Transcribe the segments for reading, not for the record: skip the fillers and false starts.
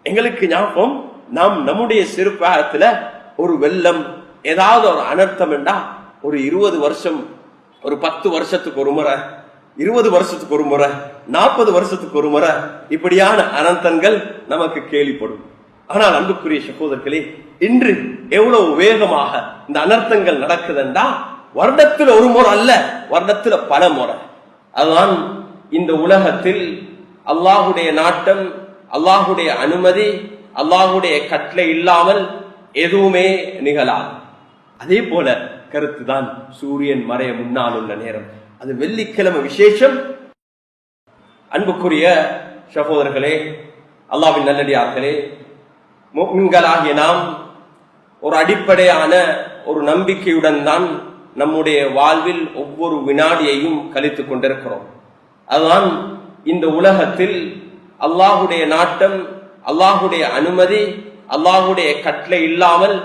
எங்களுக்கு ஞாபகம், நாம் நம்முடைய சிறு பிராயத்துல ஒரு வெள்ளம், ஏதாவது ஒரு அனர்த்தம் என்றா ஒரு 20 வருஷம், ஒரு 10 வருஷத்துக்கு ஒரு முறை, 20 வருஷத்துக்கு ஒரு முறை, 40 வருஷத்துக்கு ஒரு முறை இப்படியான அனர்த்தங்கள் நமக்கு கேள்விப்படும். ஆனால் அன்புக்குரிய சகோதரர்களே, இன்று எவ்வளவு வேகமாக இந்த அனர்த்தங்கள் நடக்குதுண்டா, வருடத்தில் ஒரு முறை அல்ல, வருடத்துல பல முறை. அதுதான் இந்த உலகத்தில் அல்லாஹுடைய நாட்டம், அல்லாஹுடைய அனுமதி, அல்லாஹுடைய கட்டளை இல்லாமல் எதுவுமே நிகழாது. அதே போல கருத்துதான் சூரியன் மறைய முன்னால் உள்ள நேரம். அது வெள்ளிக்கிழமை விசேஷம். அன்புக்குரிய சகோதரர்களே, அல்லாஹ்வின் நல்லடியார்களே, முஃமின்களாகிய நாம் ஒரு அடிப்படையான ஒரு நம்பிக்கையுடன் தான் நம்முடைய வாழ்வில் ஒவ்வொரு வினாடியையும் கழித்துக் கொண்டிருக்கிறோம். அதுதான் இந்த உலகத்தில் அல்லாஹுடைய நாட்டம், அல்லாஹுடைய அனுமதி, அல்லாஹுடைய கட்டளை இல்லாமல்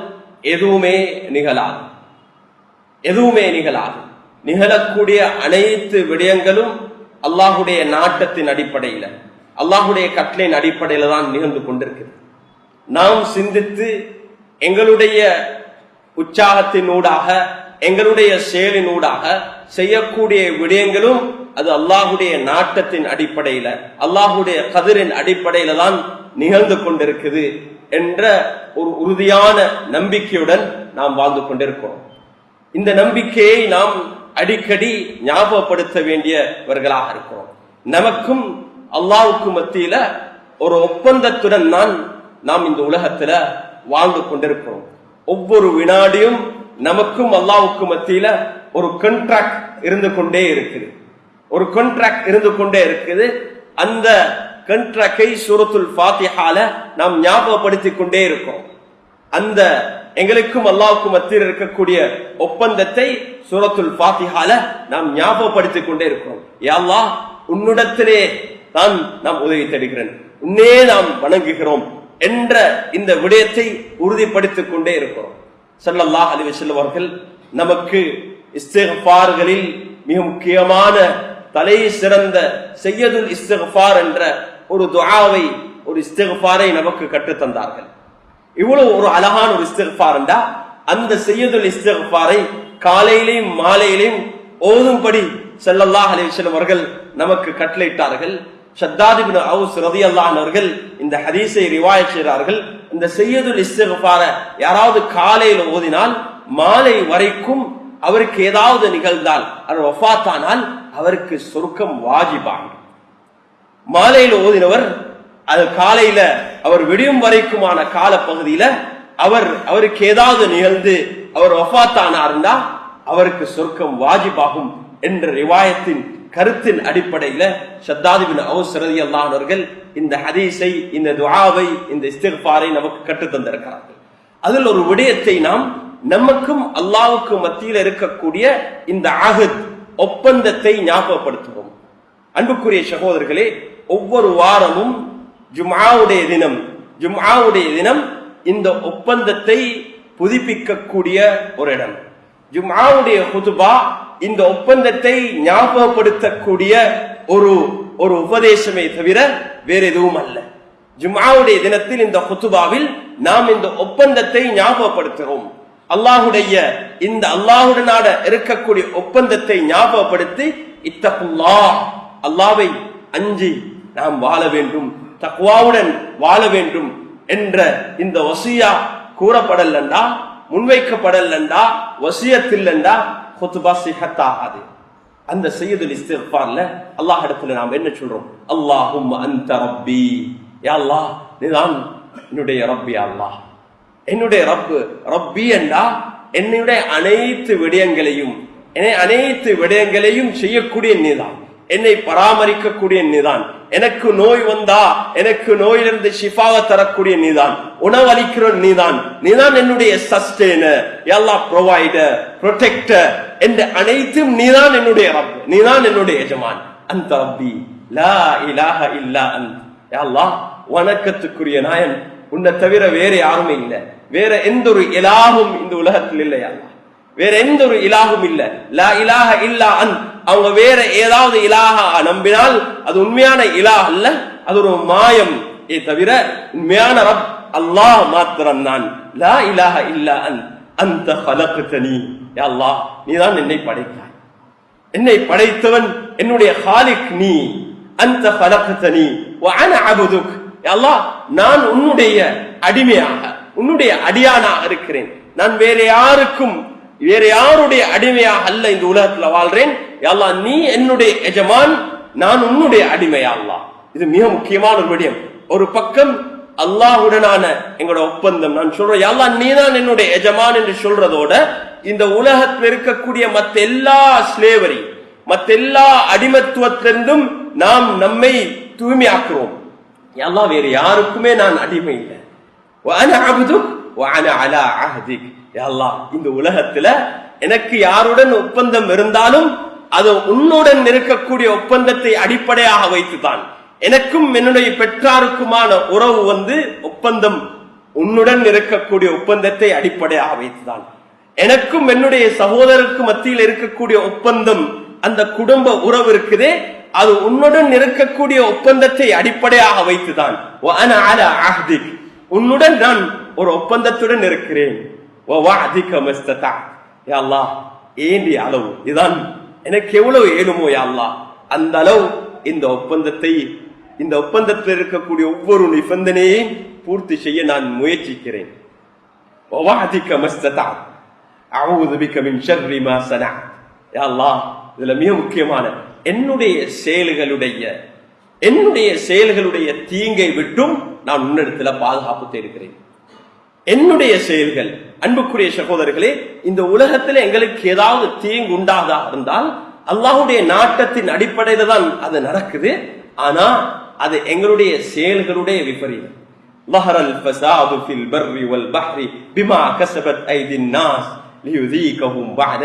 எதுவுமே நிகழாது. எதுவுமே நிகழாது. நிகழக்கூடிய அனைத்து விடயங்களும் அல்லாஹுடைய நாட்டத்தின் அடிப்படையில், அல்லாஹுடைய கட்டளையின் அடிப்படையில் தான் நிகழ்ந்து கொண்டிருக்கிறது. நாம் சிந்தித்து எங்களுடைய உற்சாகத்தினூடாக, எங்களுடைய செயலினூடாக செய்யக்கூடிய விடயங்களும் அது அல்லாஹுடைய நாட்டத்தின் அடிப்படையில, அல்லாஹுடைய கதிரின் அடிப்படையில தான் நிகழ்ந்து கொண்டிருக்குது என்ற ஒரு உறுதியான நம்பிக்கையுடன் நாம் வாழ்ந்து கொண்டிருக்கிறோம். இந்த நம்பிக்கையை நாம் அடிக்கடி ஞாபகப்படுத்த வேண்டியவர்களாக இருக்கிறோம். நமக்கும் அல்லாஹ்வுக்கும் மத்தியில ஒரு ஒப்பந்தத்துடன் நாம் இந்த உலகத்துல வாழ்ந்து கொண்டிருக்கிறோம். ஒவ்வொரு வினாடியும் நமக்கும் அல்லாஹ்வுக்கும் மத்தியில ஒரு கான்ட்ராக்ட் இருந்து கொண்டே இருக்குது. ஒரு கான்ட்ராக்ட் இருந்து கொண்டே இருக்குது. அந்த கான்ட்ராக்டை சூரத்துல் ஃபாத்திஹால நாம் ஞாபகப்படுத்திக் கொண்டே இருக்கோம். அந்த எங்களுக்கும் அல்லாஹ்வுக்கும் மத்தியில் இருக்கக்கூடிய ஒப்பந்தத்தை சூரத்துல் ஃபாத்திஹால நாம் ஞாபகப்படுத்திக் கொண்டே இருக்கிறோம். யா அல்லாஹ், உன்னிடத்திலே தான் நாம் உதவி தேடுகிறேன், உன்னே நாம் வணங்குகிறோம் என்ற இந்த விடயத்தை உறுதிப்படுத்திக் கொண்டே இருக்கிறோம். ஸல்லல்லாஹு அலைஹி வஸல்லம் அவர்கள் நமக்கு இஸ்திக்ஃபார்களில் மிக முக்கியமான தலை சிறந்த சையதுல் இஸ்திக்ஃபார் என்ற ஒரு துஆவை, ஒரு இஸ்திக்ஃபாரை நமக்கு கற்றுத் தந்தார்கள். இவ்வளவு ஒரு அழகான ஒரு இஸ்திக்ஃபார் என்றா, அந்த சையதுல் இஸ்திக்ஃபாரை காலையிலையும் மாலையிலையும் ஓதும்படி ஸல்லல்லாஹு அலைஹி வஸல்லம் அவர்கள் நமக்கு கட்டளையிட்டார்கள். ஷத்தாத் இப்னு அவுஸ் ரலியல்லாஹு அன்ஹு அவர்கள் இந்த ஹதீஸை ரிவாயத் செய்கிறார்கள். இந்த சையதுல் இஸ்திக்ஃபார யாராவது காலையில ஓதினால் மாலை வரைக்கும் அவருக்கு ஏதாவது நிகழ்ந்தால், அவர் வஃபாத்தானால் அவருக்கு சொர்க்கம் வாஜிபாகும். மாலையில ஓதினவர் அது காலையில அவர் விடியும் வரைக்குமான கால பகுதியில அவருக்கு ஏதாவது நிகழ்ந்து அவர் வஃபாத்தானார்னா அவருக்கு சொர்க்கம் வாஜிபாகும் என்ற ரிவாயத்தின் கருத்தின் அடிப்படையில ஷத்தாத் இப்னு அவுஸ் ரலியல்லாஹு அன்ஹு அவர்கள் இந்த ஹதீஸை, இந்த துஆவை, இந்த இஸ்திக்ஃபாரை நமக்கு கற்றுத் தந்திருக்கிறார்கள். அதில் ஒரு விடயத்தை நாம் நமக்கும் அல்லாஹ்வுக்கும் மத்தியில் இருக்கக்கூடிய இந்த அஹத், ஒப்பந்தத்தை ஞாபகப்படுத்துவோம். அன்புக்குரிய சகோதரர்களே, ஒவ்வொரு வாரமும் ஜும்ஆவுடைய தினம் இந்த ஒப்பந்தத்தை புதுப்பிக்கக்கூடிய ஒரு இடம். ஜும்ஆவுடைய குதுபா இந்த ஒப்பந்தத்தை ஞாபகப்படுத்தக்கூடிய ஒரு உபதேசமே தவிர வேற எதுவும் அல்ல. ஜும்ஆவுடைய தினத்தில் இந்த குதுபாவில் நாம் இந்த ஒப்பந்தத்தை ஞாபகப்படுத்துகிறோம். அல்லாஹுடனான இருக்கக்கூடிய ஒப்பந்தத்தை ஞாபகப்படுத்தி, இத்தகுல்லாஹ், அல்லாஹ்வை அஞ்சி நாம் வாழ வேண்டும், தக்வாவுடன் வாழ வேண்டும் என்ற இந்த வசியா கூறப்படலண்டா, முன்வைக்கப்படலண்டா, வசியத்தில்லண்டா குதுபா சிஹத்தாகாது. அந்த சையதுல் இஸ்திக்ஃபார்ல அல்லாஹ் இடத்துல நாம் என்ன சொல்றோம்? அல்லாஹும்ம அன்த ரப்பி, யா அல்லாஹ், நீதான் என்னுடைய ரப்பி. அல்லாஹ் என்னுடைய ரப்பு. ரப்பி என்றா என்னுடைய அனைத்து விடயங்களையும் செய்யக்கூடிய நீதான், என்னை பராமரிக்கக்கூடிய நீதான், எனக்கு நோய் வந்தா எனக்கு நோயிலிருந்து ஷிஃபாவை தரக்கூடிய நீதான், உணவளிக்கிற நீதான், என்னுடைய சஸ்டெய்னர், எல்லா ப்ரொவைடர், ப்ரொடெக்டர் என்ற அனைத்தும் நீதான் என்னுடைய ரப், நீதான் என்னுடைய எஜமான். அந்த ரப்பி லா இலாஹ இல்லா அன்த், யா அல்லாஹ், வணக்கத்துக்குரிய நாயன் உன்னை தவிர வேற யாருமே இல்லை, வேற எந்த ஒரு இலாஹும் இந்த உலகத்தில் இல்லை. அல்லாஹ், வேற எந்த ஒரு இலாஹும் இல்ல. லா இலாஹ இல்லா அன்த். அவங்க வேற ஏதாவது இலாஹா நம்பினால் அது உண்மையான இலாஹ் அல்ல, அது ஒரு மாயம், தவிர உண்மையான ரப் அல்லாஹ் மாத்திரம் நான். லா இலாஹ இல்லா அன்த ஹலக்தனி. யா அல்லாஹ், நீதான் என்னை படைத்தாய், என்னை படைத்தவன் என்னுடைய ஹாலிக் நீ. அன்த ஹலக்தனி வ அனா அபுதுக். யா அல்லாஹ், நான் உன்னுடைய அடிமையாக உன்னுடைய அடியானாக இருக்கிறேன். நான் வேற யாருடைய அடிமையாக அல்ல இந்த உலகத்துல வாழ்றேன். யா அல்லாஹ், நீ என்னுடைய எஜமான், நான் உன்னுடைய அடிமையா அல்லாஹ். இது மிக முக்கியமான ஒரு விடயம். ஒரு பக்கம் அல்லாஹுடனான எங்களோட ஒப்பந்தம். நான் சொல்றேன், யா அல்லாஹ், நீதான் என்னுடைய எஜமான் என்று சொல்றதோட இந்த உலகத்தில் இருக்கக்கூடிய மற்ற எல்லா ஸ்லேவரி, மற்ற எல்லா அடிமத்துவத்திலிருந்தும் நாம் நம்மை தூய்மையாக்குறோம். யா அல்லாஹ், வேறு யாருக்குமே நான் அடிமை இல்லை. وأنا عبدك وأنا على عهدك. யா அல்லாஹ், இந்த உலகத்துல எனக்கு யாருடன் ஒப்பந்தம் இருந்தாலும் அது உன்னுடன் இருக்கக்கூடிய ஒப்பந்தத்தை அடிப்படையாக வைத்துதான். எனக்கும் என்னுடைய பெற்றாருக்குமான உறவு ஒப்பந்தம் உன்னுடன் இருக்கக்கூடிய ஒப்பந்தத்தை அடிப்படையாக வைத்துதான். எனக்கும் என்னுடைய சகோதரருக்கு மத்தியில் இருக்கக்கூடிய ஒப்பந்தம், அந்த குடும்ப உறவு இருக்குதே, அது உன்னுடன் இருக்கக்கூடிய ஒப்பந்தத்தை அடிப்படையாக வைத்துதான். وأنا على عهدك, உன்னுடன் நான் ஒரு ஒப்பந்தத்துடன் இருக்கிறேன். யா அல்லாஹ், ஏண்டிய அளவு இதான் எனக்கு எவ்வளவு ஏழுமோ யா அல்லாஹ், அந்த அளவு இந்த ஒப்பந்தத்தில் இருக்கக்கூடிய ஒவ்வொரு நிபந்தனையையும் பூர்த்தி செய்ய நான் முயற்சிக்கிறேன். யா அல்லாஹ், இதுல மிக முக்கியமான என்னுடைய செயல்களுடைய தீங்கை விட்டும் நான் உன்னிடத்துல பாதுகாப்பு தேடுகிறேன். என்னுடைய செயல்கள், அன்புக்குரிய சகோதரர்களே, இந்த உலகத்துல எங்களுக்கு ஏதாவது தீங்கு உண்டாதா இருந்தால் அல்லாஹுடைய நாட்டத்தின் அடிப்படையில தான் அது நடக்குது. ஆனா அது எங்களுடைய செயல்களுடைய விபரீதம். ظهر الفساد في البر والبحر بما كسبت أيدي الناس ليذيقهم بعض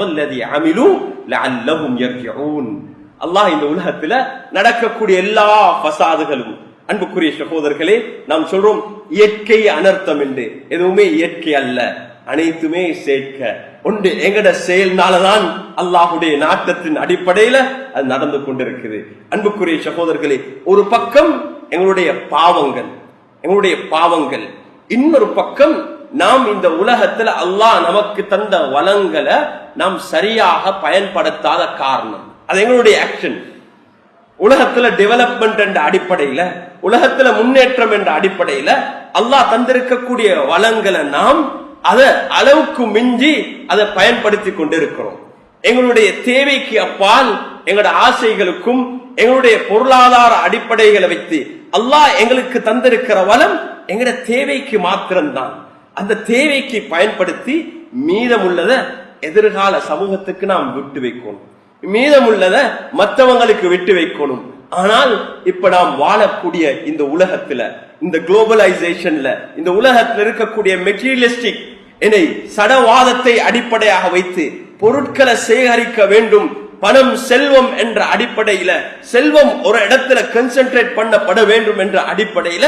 الذي عملوا لعلهم يرجعون. அல்லாஹ் இந்த உலகத்துல நடக்கக்கூடிய எல்லா ஃபசாதுகளும், அன்புக்குரிய சகோதரர்களே, நாம் சொல்றோம் இயற்கை அனர்த்தம் என்று. எதுவுமே இயற்கை அல்ல, அனைத்துமே சேர்க்க ஒன்று எங்கட செயல்னாலதான் அல்லாஹுடைய நாட்டத்தின் அடிப்படையில அது நடந்து கொண்டிருக்குது. அன்புக்குரிய சகோதரர்களே, ஒரு பக்கம் எங்களுடைய பாவங்கள், இன்னொரு பக்கம் நாம் இந்த உலகத்துல அல்லாஹ் நமக்கு தந்த வளங்களை நாம் சரியாக பயன்படுத்தாத காரணம். அது எங்களுடைய ஆக்ஷன். உலகத்துல டெவலப்மெண்ட் என்ற அடிப்படையில, உலகத்துல முன்னேற்றம் என்ற அடிப்படையில அல்லாஹ் தந்திருக்கக்கூடிய வளங்களை நாம் அதை அளவுக்கு மிஞ்சி அதை பயன்படுத்தி கொண்டிருக்கிறோம். எங்களுடைய தேவைக்கு அப்பால் எங்களுடைய ஆசைகளுக்கும் எங்களுடைய பொருளாதார அடிப்படைகளை வைத்து அல்லாஹ் எங்களுக்கு தந்திருக்கிற வளம் எங்களுடைய தேவைக்கு மாத்திரம்தான். அந்த தேவைக்கு பயன்படுத்தி மீதமுள்ளத எதிர்கால சமூகத்துக்கு நாம் விட்டு வைக்கணும், மீதமுள்ளத மற்றவங்களுக்கு விட்டு வைக்கணும். ஆனால் இப்ப நாம் வாழக்கூடிய இந்த உலகத்துல, இந்த குளோபலைசேஷன்ல, இந்த உலகத்தில் இருக்கக்கூடிய மெட்டீரியலிஸ்டிக் சடவாதத்தை அடிப்படையாக வைத்து பொருட்களை சேகரிக்க வேண்டும், பணம் செல்வம் என்ற அடிப்படையில, செல்வம் ஒரு இடத்துல கான்சென்ட்ரேட் பண்ணப்பட வேண்டும் என்ற அடிப்படையில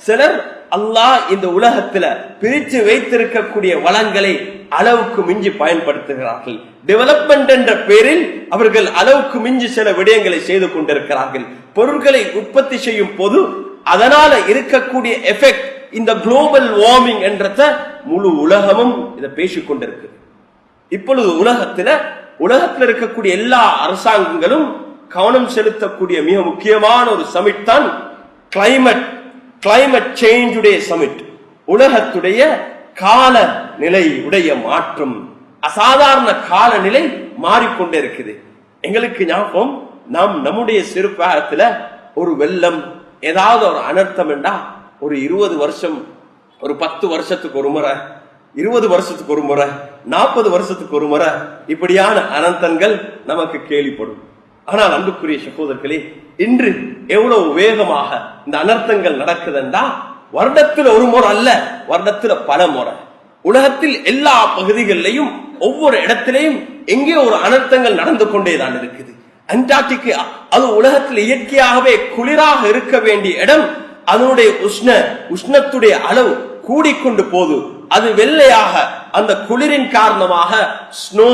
சிலர் அல்லாஹ் இந்த உலகத்துல பிரித்து வைத்திருக்கக்கூடிய வளங்களை அளவுக்கு மிஞ்சி பயன்படுத்துகிறார்கள். டெவலப்மெண்ட் என்ற பெயரில் அவர்கள் அளவுக்கு மிஞ்சி சில விடயங்களை செய்து கொண்டிருக்கிறார்கள். பொருட்களை உற்பத்தி செய்யும் போது அதனால இருக்கக்கூடிய எஃபெக்ட், இந்த குளோபல் வார்மிங் என்றத முழு உலகமும் இதை பேசிக் கொண்டிருக்கு. இப்பொழுது உலகத்தில் இருக்கக்கூடிய எல்லா அரசாங்கங்களும் கவனம் செலுத்தக்கூடிய மிக முக்கியமான ஒரு சமிட் தான் கிளைமேட் சேஞ்ச் உடைய சமிட். உலகத்துடைய காலநிலை உடைய மாற்றம், அசாதாரண காலநிலை மாறிக்கொண்டே இருக்குது. எங்களுக்கு ஞாபகம், நாம் நம்முடைய சிறுபாகத்துல ஒரு வெள்ளம், ஏதாவது ஒரு அனர்த்தம் என்றா ஒரு 20 வருஷம், ஒரு 10 வருஷத்துக்கு ஒரு முறை, 20 வருஷத்துக்கு ஒரு முறை, 40 வருஷத்துக்கு ஒரு முறை இப்படியான அனர்த்தங்கள் நமக்கு கேள்விப்படும். ஆனால் அன்புக்குரிய சகோதரர்களே, இன்று எவ்வளவு வேகமாக இந்த அனர்த்தங்கள் நடக்குதுண்டா, வருடத்தில் ஒரு முறை அல்ல, வருடத்துல பல முறை. உலகத்தில் எல்லா பகுதிகளிலையும் ஒவ்வொரு இடத்திலையும் எங்கே ஒரு அனர்த்தங்கள் நடந்து கொண்டேதான் இருக்குது. அண்டார்டிகா, அது உலகத்தில் இயற்கையாகவே குளிராக இருக்க வேண்டிய இடம், அதனுடைய உஷ்ணத்துடைய அளவு கூடிக்கொண்டு போது அது வெள்ளையாக, அந்த குளிரின் காரணமாக ஸ்னோ,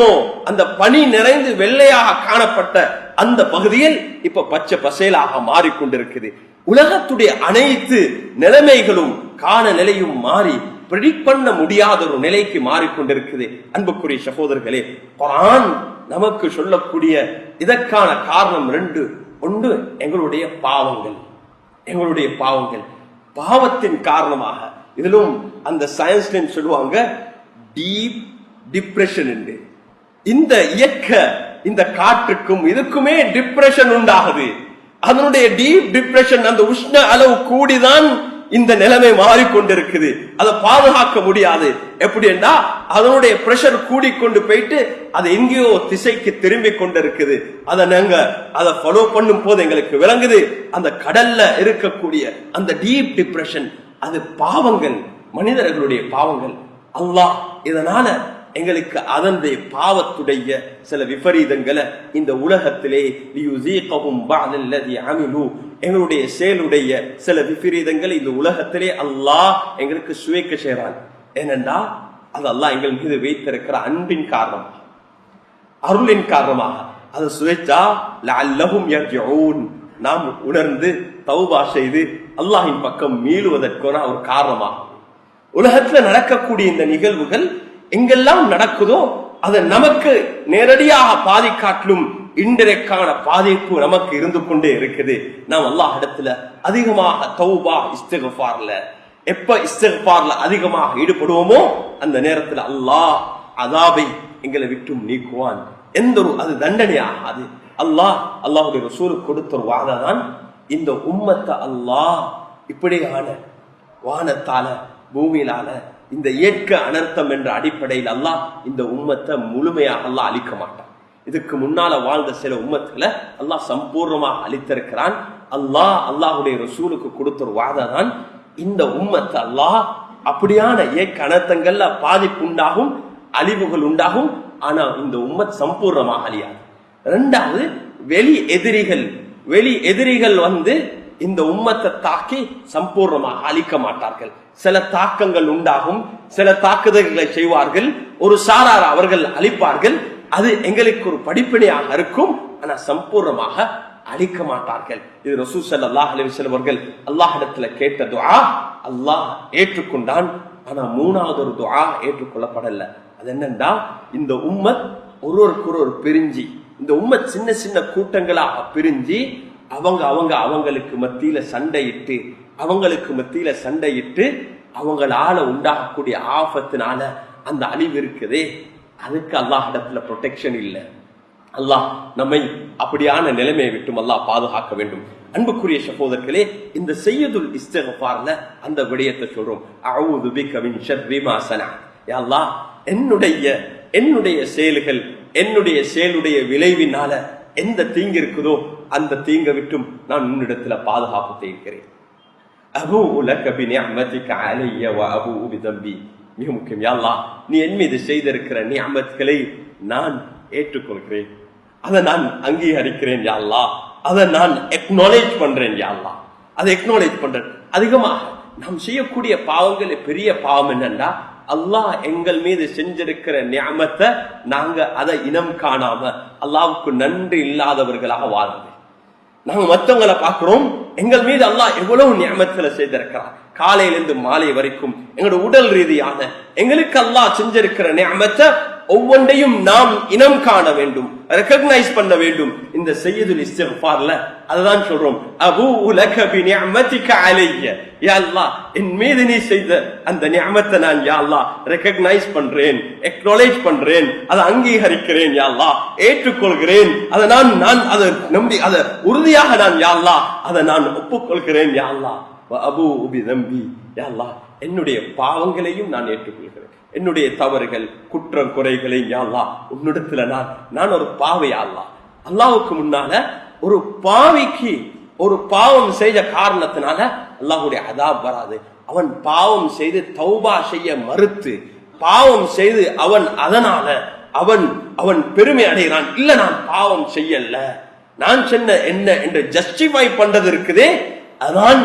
அந்த பனி நிறைந்து வெள்ளையாக காணப்பட்ட அந்த பகுதியில் இப்ப பச்சை பசேலாக மாறிக்கொண்டிருக்குது. உலகத்துடைய அனைத்து நிலைமைகளும் காலநிலையும் மாறி பிரெடிக்ட் பண்ண முடியாத ஒரு நிலைக்கு மாறிக்கொண்டிருக்குது. அன்புக்குரிய சகோதரர்களே, குர்ஆன் நமக்கு சொல்லக்கூடிய இதற்கான காரணம் ரெண்டு. ஒன்று, எங்களுடைய பாவங்கள். பாவத்தின் காரணமாக, இதிலும் அந்த சயின்ஸ்ல சொல்லுவாங்க டீப் டிப்ரெஷன் என்று. இந்த இந்த காற்றுக்கும் இதுக்குமே டிப்ரெஷன் உண்டாகுது. அதனுடைய டீப் டிப்ரெஷன், அந்த உஷ்ண அளவு கூடிதான் இந்த நிலைமை மாறிக்கொண்டிருக்குது. அதை பாதுகாக்க முடியாது. எப்படி என்றா அதனுடைய பிரஷர் கூடிக்கொண்டு போயிட்டு அது எங்கேயோ திசைக்கு திரும்பி கொண்டிருக்குது. அதை ஃபாலோ பண்ணும் போது எங்களுக்கு விளங்குது, அந்த கடல்ல இருக்கக்கூடிய அந்த டீப் டிப்ரெஷன் அது பாவங்கள், மனிதர்களுடைய பாவங்கள். அல்லாஹ் இதனால எங்களுக்கு அதனுடைய பாவத்துடைய சில விபரீதங்களை இந்த உலகத்திலே எங்களுடைய செயலுடைய சில விபரீதங்களை இந்த உலகத்திலே அல்லாஹ் எங்களுக்கு சுவைக்க செய்றான். ஏனென்றா அது அல்லாஹ் எங்கள் மீது வைத்திருக்கிற அன்பின் காரணமாக, அருளின் காரணமாக அது சுவைச்சா லஅல்லஹும் யர்ஜிஊன், நாம் உணர்ந்து தௌபா செய்து அல்லாஹின் பக்கம் மீளுவதற்கான ஒரு காரணமாக. உலகத்துல நடக்கக்கூடிய இந்த நிகழ்வுகள் எங்கெல்லாம் நடக்குதோ அது நமக்கு நேரடியாக பாதிக்காட்டிலும் இன்டைரக்டான பாதிப்பு நமக்கு இருந்து கொண்டே இருக்குது. நாம் அல்லாஹ் இடத்துல அதிகமாக தௌபா இஸ்திக்ஃபார்ல அதிகமாக ஈடுபடுவோமோ அந்த நேரத்தில் அல்லாஹ் அதாபை எங்களை விட்டும் நீக்குவான். எந்த ஒரு அது தண்டனை ஆகாது. அல்லாஹுடைய ரசூலுக்கு கொடுத்த ஒரு வாதான் இந்த உம்மத்தை அல்லாஹ் இப்படியான வானத்தால பூமியிலான இந்த இயற்கை அனர்த்தம் என்ற அடிப்படையில் அல்லாஹ் இந்த உம்மத்தை முழுமையாக அல்லாஹ் அழிக்க மாட்டான். இதுக்கு முன்னால வாழ்ந்த சில உம்மத்துல அல்லாஹ் சம்பூர்ணமாக அழித்திருக்கிறான். அல்லாஹுடைய ரசூலுக்கு கொடுத்த ஒரு வாதான் இந்த உம்மத்தை அல்லாஹ் அப்படியான இயற்கை அனர்த்தங்கள்ல பாதிப்பு உண்டாகும், அழிவுகள் உண்டாகும். ஆனா இந்த உம்மத் சம்பூர்ணமாக அழியாது. இரண்டாவது, வெளி எதிரிகள் வந்து இந்த உம்மத்தை தாக்கி சம்பூர்ணமாக அழிக்க மாட்டார்கள். சில தாக்கங்கள் உண்டாகும், சில தாக்குதல்களை செய்வார்கள், ஒரு சாரார் அவர்கள் அழிப்பார்கள். அது எங்களுக்கு ஒரு படிப்பினையாக இருக்கும். ஆனா சம்பூர்ணமாக அழிக்க மாட்டார்கள். இது ரசூல் ஸல்லல்லாஹு அலைஹி வஸல்லம் அவர்கள் அல்லாஹ்விடத்துல கேட்ட துஆ அல்லாஹ் ஏற்றுக்கொண்டான். ஆனா மூணாவது ஒரு துஆ ஏற்றுக்கொள்ளப்படல. அது என்னன்னா, இந்த உம்மத் ஒருவருக்கொரு பிரிஞ்சு, இந்த உம்மத் சின்ன சின்ன கூட்டங்களாக பிரிஞ்சு அவங்களுக்கு மத்தியில சண்டையிட்டு அவங்களால உண்டாகக்கூடிய ஆபத்தினால அந்த அழிவு இருக்குதே, அதுக்கு அல்லாஹ்விடத்துல ப்ரொடெக்ஷன் இல்லை. அல்லாஹ் நம்மை அப்படியான நிலைமையை விட்டும் அல்லாஹ் பாதுகாக்க வேண்டும். அன்புக்குரிய சகோதரர்களே, இந்த செய்யுதுல் இஸ்திக்ஃபார்ல அந்த விடயத்தை சொல்றோம். அஊது பிக மின் ஷர்ரி மா ஸனா. யா அல்லாஹ், என்னுடைய செயல்கள், என்னுடைய செயலுடைய விளைவினால எந்த தீங்கு இருக்குதோ அந்த தீங்கை விட்டும் நான் உன்னிடத்துல பாதுகாப்பு தேய்க்கிறேன். அபூஉ லக பிநிஅமதிக அலைய வ அபூஉ பிதம்பி. மிக முக்கியம், யா அல்லாஹ், நீ என் மீது செய்திருக்கிற நிஅமத்களை நான் ஏற்றுக்கொள்கிறேன், அதை நான் அங்கீகரிக்கிறேன் யா அல்லாஹ், அதை நான் எக்னாலேஜ் பண்றேன் யா அல்லாஹ், அதை எக்னாலேஜ் பண்றேன். அதிகமாக நாம் செய்யக்கூடிய பாவங்கள் பெரிய பாவம் என்னன்னா, அல்லாஹ் எங்கள் மீது செஞ்சிருக்கிற நிஅமத்தை நாங்க அதை இனம் காணாம அல்லாஹ்வுக்கு நன்றி இல்லாதவர்களாக வாழ்ந்து, நாங்க மற்றவங்களை பார்க்கிறோம், எங்கள் மீது அல்லாஹ் எவ்வளவு நிஅமத்துல செய்திருக்கிறார். காலையிலிருந்து மாலை வரைக்கும் எங்களோட உடல் ரீதியான எங்களுக்கு அல்லாஹ் செஞ்சிருக்கிற நிஅமத்தை ஒவ்வொன்றையும் நாம் இனம் காண வேண்டும், ரெகக்னைஸ் பண்ண வேண்டும். இந்த செய்யுதுல் இஸ்திக்ஃபார்ல அதுதான் சொல்றோம். அபூஉ லக பிநிஅமதிக அலைய. யா அல்லாஹ், என் மீது நீ செய்த அந்த நிஅமத்தை நான் யா அல்லாஹ் ரெகக்னைஸ் பண்றேன், எக்னாலேஜ் பண்றேன், அதை அங்கீகரிக்கிறேன் யா அல்லாஹ், ஏற்றுக்கொள்கிறேன். அதை நான் அதை நம்பி அதை உறுதியாக நான் யா அல்லாஹ் அதை நான் ஒப்புக்கொள்கிறேன் யா அல்லாஹ். வ அபூஉ பிதம்பி. யா அல்லாஹ், என்னுடைய பாவங்களையும் நான் ஏற்றுக்கொள்கிறேன், என்னுடைய தவறுகள் குற்றம் குறைகளை யா அல்லாஹ் உன்னிடத்துல நான் ஒரு பாவி யா அல்லாஹ். அல்லாஹ்வுக்கு முன்னால ஒரு பாவிக்கு ஒரு பாவம் செய்த காரணத்தினால அல்லாஹ்வுடைய அதாப் வராது. அவன் பாவம் செய்து தௌபா செய்ய மறுத்து பாவம் செய்து அதனால அவன் பெருமை அடைகிறான். இல்ல, நான் பாவம் செய்யல, நான் சொன்ன என்ன என்று ஜஸ்டிஃபை பண்றது இருக்குதே, அதான்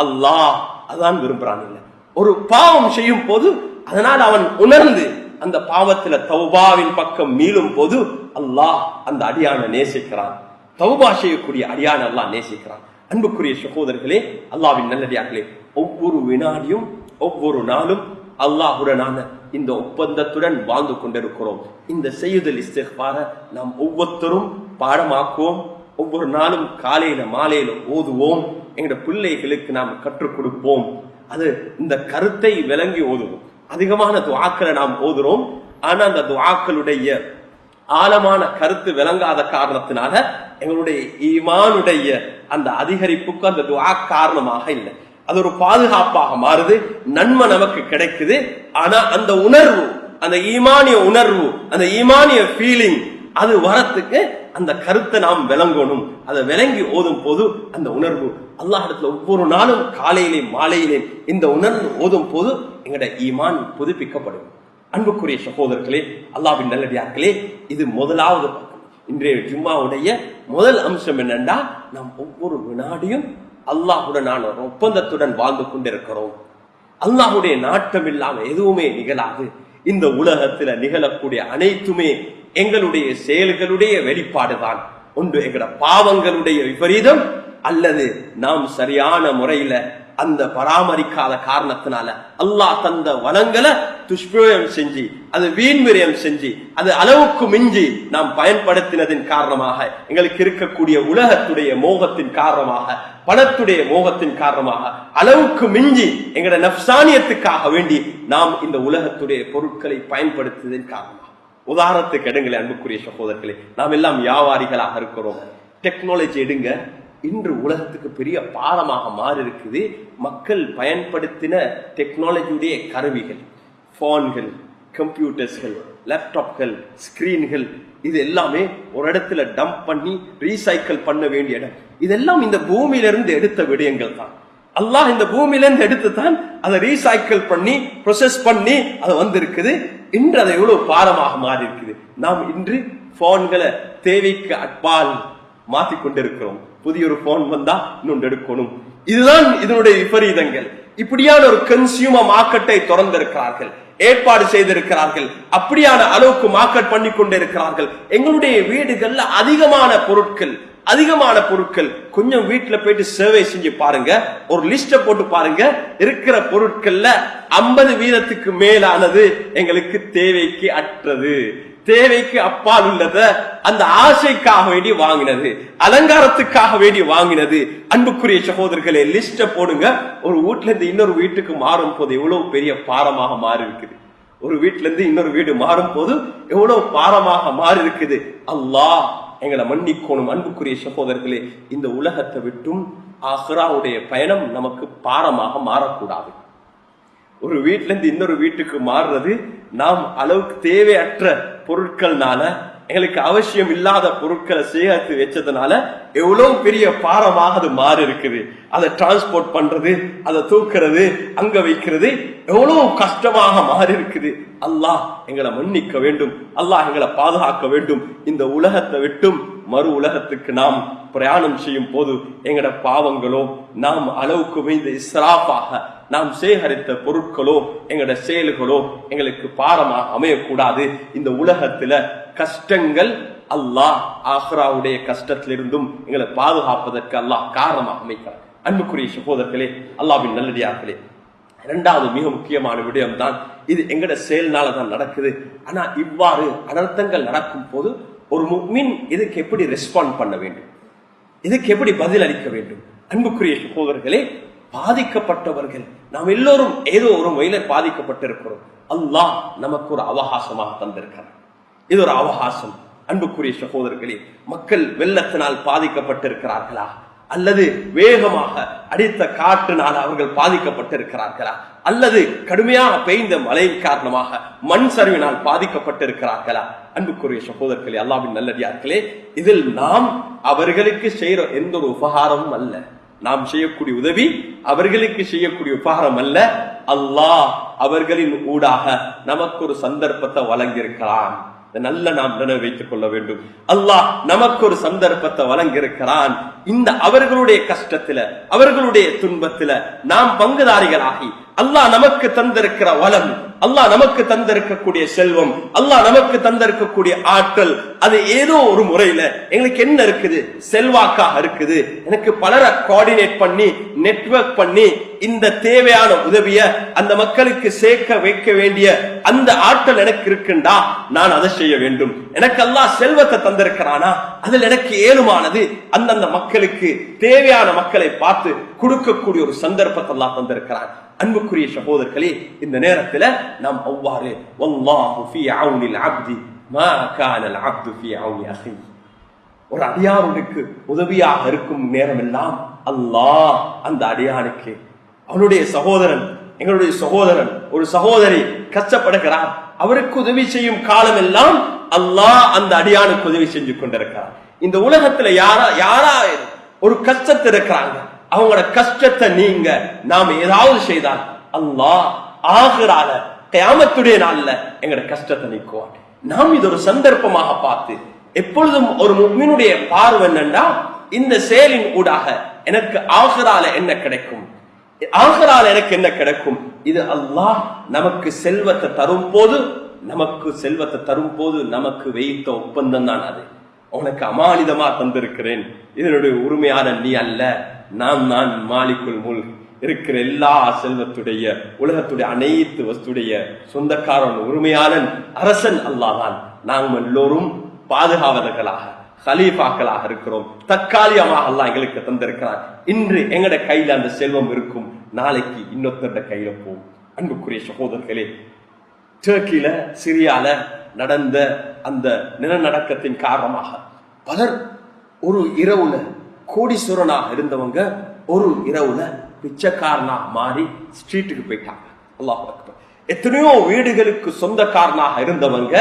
அல்லாஹ் அதான் விரும்புறான். இல்ல, ஒரு பாவம் செய்யும் போது அதனால் அவன் உணர்ந்து அந்த பாவத்துல தௌபாவின் பக்கம் மீளும் போது அல்லாஹ் அந்த அடியான நேசிக்கிறான். தௌபா செய்யக்கூடிய அடியான அல்லாஹ் நேசிக்கிறான். அன்புக்குரிய சகோதரர்களே, அல்லாஹ்வின் நல்லடியார்களே, ஒவ்வொரு வினாடியும் ஒவ்வொரு நாளும் அல்லாஹ்வுடனான இந்த ஒப்பந்தத்துடன் வாழ்ந்து கொண்டிருக்கிறோம். இந்த செய்யுதல் இஸ்திக்பார நாம் ஒவ்வொருத்தரும் பாடமாக்குவோம். ஒவ்வொரு நாளும் காலையில மாலையில ஓதுவோம். எங்களுடைய பிள்ளைகளுக்கு நாம் கற்றுக் கொடுப்போம். அது இந்த கருத்தை விளங்கி ஓதுவோம். அதிகமான துஆக்களை நாம் ஓதுறோம். ஆனா அந்த துஆக்களுடைய ஆழமான கருத்து விளங்காத காரணத்தினால எங்களுடைய ஈமானுடைய அந்த அதிகரிப்புக்கு அந்த துஆ காரணமாக இல்லை. அது ஒரு பாதுகாப்பாக மாறுது, நன்மை நமக்கு கிடைக்குது. ஆனா அந்த உணர்வு, அந்த ஈமானிய உணர்வு, அந்த ஈமானிய ஃபீலிங் அது வரத்துக்கு அந்த கருத்தை நாம் விளங்கணும். அதை விளங்கி ஓதும் போது அந்த உணர்வு அல்லாஹ்விடத்துல ஒவ்வொரு நாளும் காலையிலே மாலையிலே இந்த உணர்வு ஓதும் போது எங்களுடைய ஈமான் புதுப்பிக்கப்படும். அன்புக்குரிய சகோதரர்களே, அல்லாஹ்வின் நல்லடியார்களே, இது முதலாவது பக்கம். இன்றைய ஜும்மாவுடைய முதல் அம்சம் என்னன்னா, நாம் ஒவ்வொரு வினாடியும் அல்லாஹ்வுடனான ஒரு ஒப்பந்தத்துடன் வாழ்ந்து கொண்டிருக்கிறோம். அல்லாஹ்வுடைய நாட்டம் இல்லாம எதுவுமே நிகழாது. இந்த உலகத்துல நிகழக்கூடிய அனைத்துமே எங்களுடைய செயல்களுடைய வெளிப்பாடுதான். ஒன்று எங்கட பாவங்களுடைய விபரீதம், அல்லது நாம் சரியான முறையில அந்த பராமரிக்காத காரணத்தினால அல்லாஹ் தந்த வளங்களை துஷ்பிரயோகம் செஞ்சு, அது வீண்விரயம் செஞ்சு, அது அளவுக்கு மிஞ்சி நாம் பயன்படுத்தினதின் காரணமாக, எங்களுக்கு இருக்கக்கூடிய உலகத்துடைய மோகத்தின் காரணமாக, பணத்துடைய மோகத்தின் காரணமாக, அளவுக்கு மிஞ்சி எங்களோட நஃப்சானியத்துக்காக வேண்டி நாம் இந்த உலகத்துடைய பொருட்களை பயன்படுத்தியதன் காரணமாக. உதாரணத்துக்கு எடுங்களே அன்புக்குரிய சகோதரர்களே, நாம் எல்லாம் வியாபாரிகளாக இருக்கிறோம். டெக்னாலஜி எடுங்க, இன்று உலகத்துக்கு பெரிய பாரமாக மாறி இருக்குது. மக்கள் பயன்படுத்தின டெக்னாலஜியுடைய கருவிகள், போன்கள், கம்ப்யூட்டர்ஸ்கள், லேப்டாப்கள், ஸ்கிரீன்கள், இது எல்லாமே ஒரு இடத்துல டம்ப் பண்ணி ரீசைக்கிள் பண்ண வேண்டிய இடம். இதெல்லாம் இந்த பூமியிலிருந்து எடுத்த விடயங்கள் தான். அல்லாஹ் இந்த பூமியிலிருந்து எடுத்து தான் அதை ரீசைக்கிள் பண்ணி ப்ரொசஸ் பண்ணி அது வந்திருக்குது. இன்று அதை எவ்வளவு பாரமாக மாறி இருக்குது. நாம் இன்று போன்களை தேவைக்கு அப்பால் மாத்தி கொண்டிருக்கிறோம். புதிய ஒரு போன் வந்தா இன்னொன்று எடுக்கணும். இதுதான் இதனுடைய விபரீதங்கள். இப்படியான ஒரு கன்சியூமர் மார்க்கெட்டை திறந்திருக்கிறார்கள், ஏற்பாடு செய்திருக்கிறார்கள். அப்படியான அளவுக்கு மார்க்கெட் பண்ணி கொண்டிருக்கிறார்கள். எங்களுடைய வீடுகள்ல அதிகமான பொருட்கள் கொஞ்சம் வீட்டுல போயிட்டு சர்வே செஞ்சு பாருங்க, ஒரு லிஸ்ட போட்டு பாருங்க. இருக்கிற பொருட்கள்ல 50% மேலானது எங்களுக்கு தேவைக்கு அற்றது, தேவைக்கு அப்பால் உள்ளத, அந்த ஆசைக்காக வேண்டி வாங்கினது, அலங்காரத்துக்காக வேண்டி வாங்கினது. அன்புக்குரிய சகோதரர்களே, லிஸ்ட போடுங்க. ஒரு வீட்டுல இருந்து இன்னொரு வீட்டுக்கு மாறும் போது எவ்வளவு பெரிய பாரமாக மாறி இருக்குது. ஒரு வீட்டுல இருந்து இன்னொரு வீடு மாறும் போது எவ்வளவு பாரமாக மாறி இருக்குது. அல்லாஹ் எங்களை மன்னிக்கணும். அன்புக்குரிய சகோதரர்களே, இந்த உலகத்தை விட்டும் ஆஹிராவுடைய பயணம் நமக்கு பாரமாக மாறக்கூடாது. ஒரு வீட்டுல இருந்து இன்னொரு வீட்டுக்கு மாறுறது நாம் அளவுக்கு தேவையற்ற பொருட்கள்னால, எங்களுக்கு அவசியம் இல்லாத பொருட்களை சேகரித்து வச்சதுனால எவ்வளவு பெரிய பாரமாக அது மாறி இருக்குது. அதை டிரான்ஸ்போர்ட் பண்றது, அதை தூக்குறது, அங்க வைக்கிறது எவ்வளவு கஷ்டமாக மாறி இருக்குது. அல்லாஹ் எங்களை மன்னிக்க வேண்டும். அல்லாஹ் எங்களை பாதுகாக்க வேண்டும். இந்த உலகத்தை விட்டும் மறு உலகத்துக்கு நாம் பிரயாணம் செய்யும் போது எங்கட பாவங்களோ, நாம் அளவுக்கு மீது இஸ்ராஃபாக நாம் சேகரித்த பொருட்களோ, எங்கட செயல்களோ எங்களுக்கு பாரமாக அமையக்கூடாது. இந்த உலகத்துல கஷ்டங்கள் அல்லாஹ் ஆஹிராவுடைய கஷ்டத்திலிருந்தும் எங்களை பாதுகாப்பதற்கு அல்லாஹ் காரணமாக அமைக்கிறார். அன்புக்குரிய சகோதரர்களே, அல்லாஹ்வின் நல்லடியார்களே, இரண்டாவது மிக முக்கியமான விடயம் தான் இது. எங்கட செயல்னாலதான் நடக்குது. ஆனா இவ்வாறு அனர்த்தங்கள் நடக்கும் போது ஒரு முஃமின் இதுக்கு எப்படி ரெஸ்பாண்ட் பண்ண வேண்டும், இதுக்கு எப்படி பதில் அளிக்க வேண்டும்? அன்புக்குரிய சகோதரர்களே, பாதிக்கப்பட்டவர்கள் நாம் எல்லோரும் ஏதோ ஒரு வகையில பாதிக்கப்பட்டிருக்கிறோம். அல்லாஹ் நமக்கு ஒரு அவகாசமாக தந்திருக்கிறார். இது ஒரு அவகாசம். அன்புக்குரிய சகோதரர்களே, மக்கள் வெள்ளத்தினால் பாதிக்கப்பட்டிருக்கிறார்களா, அல்லது வேகமாக அடித்த காற்றினால் அவர்கள் பாதிக்கப்பட்டிருக்கிறார்களா, அல்லது கடுமையாக பெய்த மழையின் காரணமாக மண் சரிவினால் பாதிக்கப்பட்டிருக்கிறார்களா? அன்புக்குரிய சகோதரர்களே, அல்லாஹ்வின் நல்லடியார்களே, இதில் நாம் அவர்களுக்கு செய்யற எந்த ஒரு உபகாரமும் அல்ல. நாம் செய்யக்கூடிய உதவி அவர்களுக்கு செய்யக்கூடிய உபகாரம் அல்ல. அல்லாஹ் அவர்களின் ஊடாக நமக்கு ஒரு சந்தர்ப்பத்தை வழங்கியிருக்கிறான். நல்ல நாம் நினைவு வைத்துக் கொள்ள வேண்டும். அல்லாஹ் நமக்கு ஒரு சந்தர்ப்பத்தை வழங்கியிருக்கிறான். இந்த அவர்களுடைய கஷ்டத்துல, அவர்களுடைய துன்பத்துல நாம் பங்குதாரிகளாகி அல்லாஹ் நமக்கு தந்திருக்கிற வளம், அல்லாஹ் நமக்கு தந்திருக்கக்கூடிய செல்வம், அல்லாஹ் நமக்கு தந்திருக்கக்கூடிய ஆற்றல், அது ஏதோ ஒரு முறையில எங்களுக்கு என்ன இருக்குது, செல்வாக்காக இருக்குது. எனக்கு பலரை கோஆர்டினேட் பண்ணி நெட்வொர்க் பண்ணி இந்த தேவையான உதவிய அந்த மக்களுக்கு சேர்க்க வைக்க வேண்டிய அந்த ஆற்றல் எனக்கு இருக்குண்டா நான் அதை செய்ய வேண்டும். எனக்கு அல்லாஹ் செல்வத்தை தந்திருக்கிறானா, அதில் எனக்கு ஏழுமானது அந்தந்த மக்களுக்கு தேவையான மக்களை பார்த்து கொடுக்கக்கூடிய ஒரு சந்தர்ப்பத்தை அல்லாஹ் தந்திருக்கிறான். அன்புக்குரிய சகோதரர்களே, இந்த நேரத்தில் நாம் அவ்வாறு வல்லாஹு ஃபீ அவுனில் அப்தி மா கானல் அப்து ஃபீ அவுனி அஹி, ஒரு அடியானுக்கு உதவியாக இருக்கும் நேரம் எல்லாம் அல்லாஹ் அந்த அடியானுக்கு அவனுடைய சகோதரன், எங்களுடைய சகோதரன், ஒரு சகோதரி கஷ்டப்படுகிறார், அவருக்கு உதவி செய்யும் காலம் எல்லாம் அல்லாஹ் அந்த அடியானுக்கு உதவி செஞ்சு கொண்டிருக்கிறார். இந்த உலகத்துல யாரா ஒரு கஷ்டத்தில் இருக்கிறாங்க, அவங்களோட கஷ்டத்தை நீங்க நாம ஏதாவது செய்தால் அல்லாஹ் ஆகிரால கியாமத்துடைய நாள்ல எங்களோட கஷ்டத்தை நீக்குவான். நாம் இது ஒரு சந்தர்ப்பமாக பார்த்து எப்பொழுதும் ஒரு முஃமினுடைய பார்வை என்னன்னா, இந்த செயலின் ஊடாக எனக்கு ஆகிரால என்ன கிடைக்கும், ஆகிரால எனக்கு என்ன கிடைக்கும், இது அல்லாஹ் நமக்கு செல்வத்தை தரும் போது நமக்கு வைத்த ஒப்பந்தம் தான் அது. உனக்கு அமானிதமா தந்திருக்கிறேன், இதனுடைய உரிமையான நீ அல்ல, நான் மாலிக்குல் முல்க், இருக்கிற எல்லா செல்வத்துடைய உலகத்துடைய அனைத்து வஸ்துடைய சொந்தக்காரன் உரிமையாளன் அரசன் அல்லாஹ் தான். நாம் எல்லோரும் பாதுகாவலர்களாக கலீஃபாக்களாக இருக்கிறோம். தற்காலிகமாக அல்லாஹ் எங்களுக்கு தந்திருக்கிறார். இன்று எங்கட கையில அந்த செல்வம் இருக்கும், நாளைக்கு இன்னொருத்தருடைய கையில போகும். அன்புக்குரிய சகோதரர்களே, டர்க்கில சிரியால நடந்த அந்த நிலநடுக்கத்தின் காரணமாக பலர் ஒரு இரவுல கோடீஸ்வரனாக இருந்தவங்க ஒரு இரவுல பிச்சைக்காரனாக மாறி ஸ்ட்ரீட்டுக்கு போயிட்டாங்க. அல்லாஹ் அக்பர். எத்தனையோ வீடுகளுக்கு சொந்தக்காரனாக இருந்தவங்க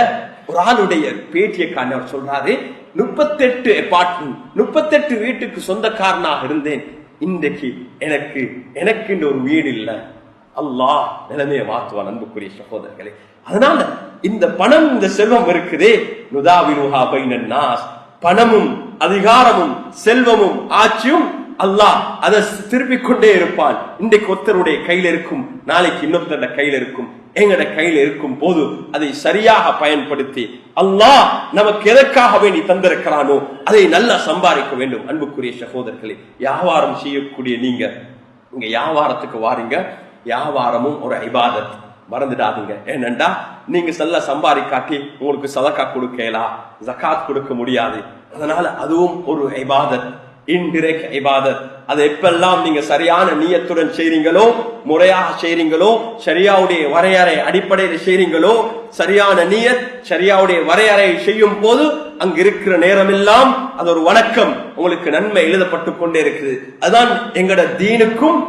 ஒரு ஆளுடைய பேட்டியை காண அவர் சொல்றாரு, 38 அபார்ட்மெண்ட் 38 வீட்டுக்கு சொந்தக்காரனாக இருந்தேன், இன்றைக்கு எனக்கு ஒரு வீடு இல்லை. அல்லாஹ் நிலைமையை மாற்றுவான். அன்புக்குரிய சகோதரர்களே, அதனால இந்த பணம், இந்த செல்வம் இருக்குதே, நுதாவிலுஹா பைனன் நாஸ், பணமும் அதிகாரமும் செல்வமும் ஆட்சியும் அல்லாஹ் அதை திருப்பிக் கொண்டே இருப்பான். இன்றைக்கு ஒருத்தருடைய கையில இருக்கும், நாளைக்கு இன்னொருத்தருடைய கையில இருக்கும். எங்கட கையில இருக்கும் போது அதை சரியாக பயன்படுத்தி அல்லாஹ் நமக்கு எதற்காக வேண்டி தந்திருக்கிறானோ அதை நல்லா சம்பாதிக்க வேண்டும். அன்புக்குரிய சகோதரர்களே, வியாபாரம் செய்யக்கூடிய நீங்க இங்க வியாபாரத்துக்கு வாரீங்க, வியாபாரமும் ஒரு இபாதத், மறந்துடாதீங்க. ஏனென்றா நீங்க நல்ல சம்பாதிக்காட்டி உங்களுக்கு சதக்கா கொடுக்கலாம், ஜகாத் கொடுக்க முடியாது. அதனால அதுவும் ஒரு இபாதத், இன்டிரெக்ட் இபாதத். அதை எப்பெல்லாம் நீங்க சரியான நியத்துடன் செய்றீங்களோ, முறையாக செய்றீங்களோ, ஷரியாவுடைய வரையறை அடிப்படையில் செய்றீங்களோ, சரியான நியத் ஷரியாவுடைய வரையறை செய்யும் போது அங்க இருக்கிற நேரமெல்லாம் அது ஒரு வணக்கம், உங்களுக்கு நன்மை எழுதப்பட்டு கொண்டே இருக்குது. அதுதான் எங்கட தீனுக்கும்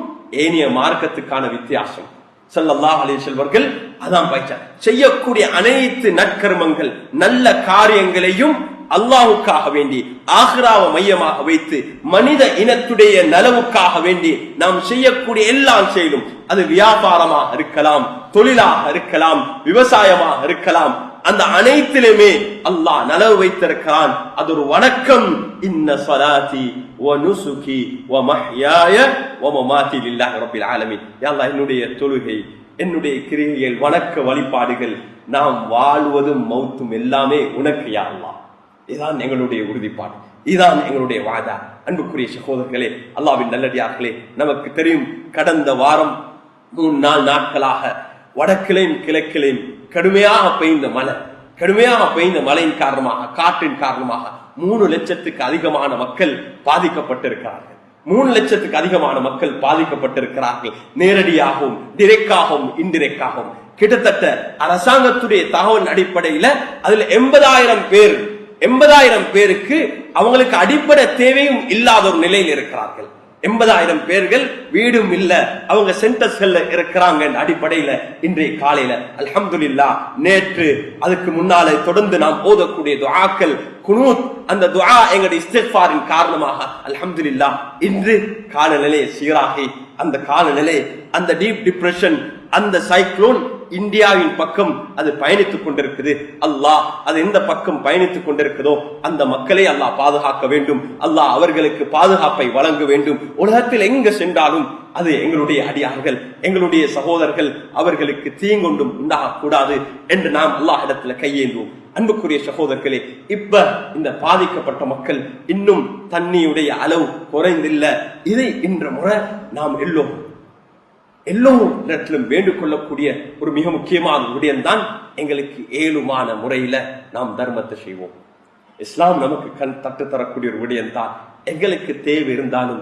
ஏனிய மார்க்கத்துக்கான வித்தியாசம். ஸல்லல்லாஹு அலைஹி வஸல்லம் அதான் பயிற்சார். செய்யக்கூடிய அனைத்து நற்கர்மங்கள் நல்ல காரியங்களையும் அல்லாஹுக்காக வேண்டி ஆகிராவை மையமாக வைத்து மனித இனத்துடைய நலவுக்காக வேண்டி நாம் செய்யக்கூடிய எல்லாம் செய்யணும். அது வியாபாரமாக இருக்கலாம், தொழிலாக இருக்கலாம், விவசாயமாக இருக்கலாம், அந்த அனைத்திலுமே அல்லாஹ் நலவு வைத்திருக்கிறான். அது ஒரு வணக்கம். இன்ன ஸலாத்தி வ நுசுகி வ மஹ்யாய வ மமாத்தி லில்லாஹி ரப்பில் ஆலமீன். யா அல்லாஹ், என்னுடைய தொழுகை, என்னுடைய கிரியைகள், வணக்க வழிபாடுகள், நாம் வாழ்வதும் மௌத்தும் எல்லாமே உனக்கு யா அல்லாஹ். இதுதான் எங்களுடைய உறுதிப்பாடு, இதுதான் எங்களுடைய வாதா. அன்புக்குரிய சகோதரர்களே, அல்லாஹ்வின் நல்லடியார்களே, நமக்கு தெரியும் கடந்த வாரம் 3-4 நாட்களாக வடக்கிலையும் கிழக்கிலையும் கடுமையாக பெய்ந்த மழையின் காரணமாக, காற்றின் காரணமாக 3 லட்சத்துக்கு அதிகமான மக்கள் பாதிக்கப்பட்டிருக்கிறார்கள். 3 லட்சத்துக்கு அதிகமான மக்கள் பாதிக்கப்பட்டிருக்கிறார்கள். நேரடியாகவும் டிரெக்டாகவும் இன்டிரெக்டாகவும். கிட்டத்தட்ட அரசாங்கத்துடைய தகவல் அடிப்படையில அதுல 80,000 பேருக்கு அவங்களுக்கு அடிப்படை தேவையும் இல்லாத ஒரு நிலையில் இருக்கிறார்கள். 80,000 பேர்கள் வீடும் இல்ல, அவங்க சென்டர்ஸ்ல இருக்கிறாங்க. அடிப்படையில இன்றைய காலையில அல்ஹம்துலில்லாஹ், நேற்று அதுக்கு முன்னாலே தொடர்ந்து நாம் ஓதக்கூடிய துஆக்கள், குனூத், அந்த துஆ எங்களுடைய இஸ்திக்ஃபாரின் காரணமாக அல்ஹம்துலில்லாஹ் இன்று காலநிலை சீராகி அந்த காலநிலை அந்த டீப் டிப்ரெஷன் அந்த சைக்ளோன் இந்தியாவின் பக்கம் அது பயணித்துக் கொண்டிருக்குது. அல்லாஹ் அது எந்த பக்கம் பயணித்துக் கொண்டிருக்கிறதோ அந்த மக்களை அல்லாஹ் பாதுகாக்க வேண்டும். அல்லாஹ் அவர்களுக்கு பாதுகாப்பை வழங்க வேண்டும். உலகத்தில் எங்க சென்றாலும் அது எங்களுடைய அடியார்கள், எங்களுடைய சகோதரர்கள், அவர்களுக்கு தீங்கொண்டும் உண்டாகக்கூடாது என்று நாம் அல்லாஹ் இடத்துல கையேந்துவோம். அன்புக்குரிய சகோதரர்களே, இப்ப இந்த பாதிக்கப்பட்ட மக்கள் இன்னும் தண்ணியுடைய அளவு குறைந்தில்ல. இதை இன்ற முறை நாம் எல்லோரிடத்திலும் வேண்டிக் கொள்ளக்கூடிய ஒரு மிக முக்கியமான விடயம்தான், எங்களுக்கு ஏழுமான முறையில நாம் தர்மத்தை செய்வோம். இஸ்லாம் நமக்கு கண் தட்டு தரக்கூடிய ஒரு விடயம் தான். எங்களுக்கு தேவை இருந்தாலும்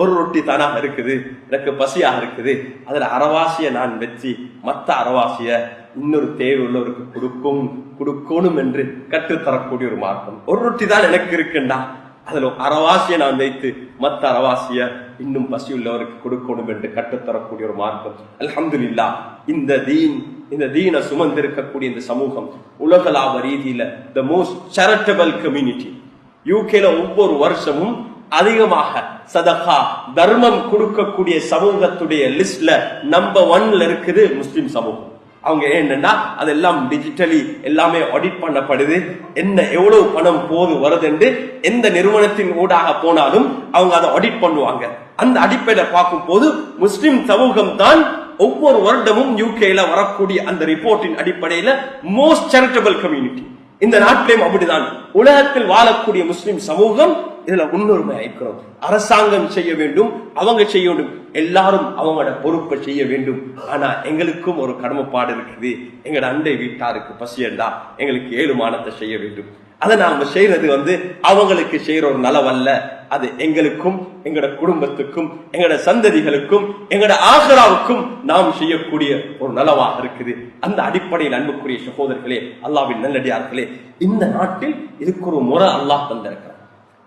ஒரு ரொட்டி தானா இருக்குது, எனக்கு பசியாக இருக்குது, அதுல அரைவாசிய நான் வச்சு மத்த அரைவாசிய இன்னொரு தேவை உள்ளவருக்கு கொடுக்கணும் என்று கற்றுத்தரக்கூடிய ஒரு மார்க்கம். ஒரு ரொட்டி தான் எனக்கு இருக்குண்டா, அதுல அரைவாசிய நான் வைத்து மத்த அரைவாசிய இன்னும் பசி உள்ளவருக்கு கொடுக்கணும் என்று கற்றுத்தரக்கூடிய ஒரு மார்க்கம். அல்ஹம்துலில்லாஹ் இந்த தீன சுமந்திருக்கக்கூடிய இந்த சமூகம் உலகளாவ ரீதியில த மோஸ்ட் சேரிட்டபிள் கம்யூனிட்டி. யூகேல ஒவ்வொரு வருஷமும் அதிகமாக சதகா தர்மம் கொடுக்கக்கூடிய சமூகத்துடைய லிஸ்ட்ல நம்பர் 1ல இருக்குது முஸ்லிம் சமூகம். அவங்க என்னன்னா அதெல்லாம் டிஜிட்டலி எல்லாமே ஆடிட் பண்ணப்படுது. என்ன எவ்வளவு பணம் வருது என்று எந்த நிறுவனத்தின் ஊடாக போனாலும் அவங்க அதை ஆடிட் பண்ணுவாங்க. அந்த அடிப்படையில பார்க்கும் போது முஸ்லிம் சமூகம் தான் ஒவ்வொரு வருடமும் யூகேல வரக்கூடிய அந்த ரிப்போர்ட்டின் அடிப்படையில மோஸ்ட் சேரிட்டபிள் கம்யூனிட்டி. இந்த நாட்டிலும் அப்படிதான். உலகத்தில் வாழக்கூடிய முஸ்லிம் சமூகம் இதுல முன்னுரிமை இருக்கிறோம். அரசாங்கம் செய்ய வேண்டும், அவங்க செய்ய வேண்டும், எல்லாரும் அவங்களோட பொறுப்பை செய்ய வேண்டும். ஆனா எங்களுக்கும் ஒரு கடமைப்பாடு இருக்குது. எங்களோட அண்டை வீட்டாருக்கு பசியண்டா எங்களுக்கு ஏழுமானத்தை செய்ய வேண்டும். அதை நாம செய்யறது அவங்களுக்கு செய்யற ஒரு நலவல்ல, அது எங்களுக்கும் எங்களோட குடும்பத்துக்கும் எங்களோட சந்ததிகளுக்கும் எங்களோட ஆகராவுக்கும் நாம் செய்யக்கூடிய ஒரு நலவாக இருக்குது. அந்த அடிப்படையில் அன்புக்குரிய சகோதரர்களே, அல்லாஹ்வின் நல்லடியார்களே, இந்த நாட்டில் இதுக்கு ஒரு முறை அல்லாஹ் தந்திருக்கிறார்.